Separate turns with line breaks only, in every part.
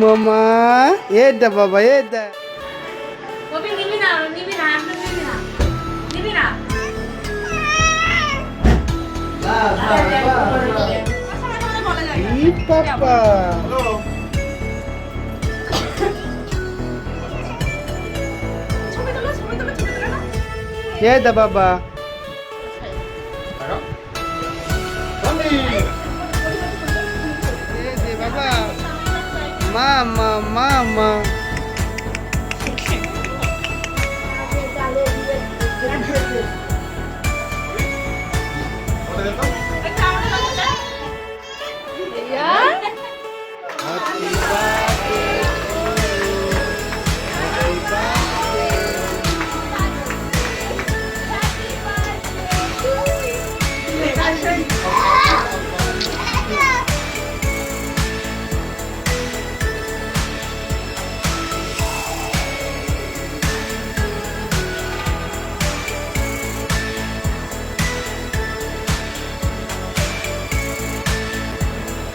মামা এটা বাবা এটা
কবি নিবি না একদম নিবি না
ই পাপা এটা বাবা বাবা মামা মামা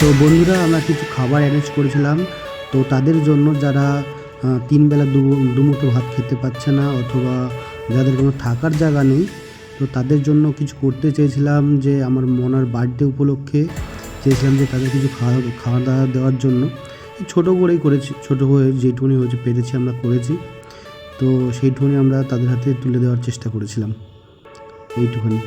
তো বন্ধুরা আমরা কিছু খাবার অ্যারেঞ্জ করেছিলাম। তো তাদের জন্য যারা তিন বেলা দুমুঠো ভাত খেতে পাচ্ছে না অথবা যাদের কোনো থাকার জায়গা নেই, তো তাদের জন্য কিছু করতে চেয়েছিলাম। যে আমার মনার বার্থডে উপলক্ষে চেয়েছিলাম যে তাদের কিছু খাওয়া দাওয়া দেওয়ার জন্য ছোটো করেই করেছি, ছোটো হয়ে যেটুকুনি হয়েছে পেরেছি আমরা করেছি। তো সেইটুকুনি আমরা তাদের হাতে তুলে দেওয়ার চেষ্টা করেছিলাম, এইটুকুনি।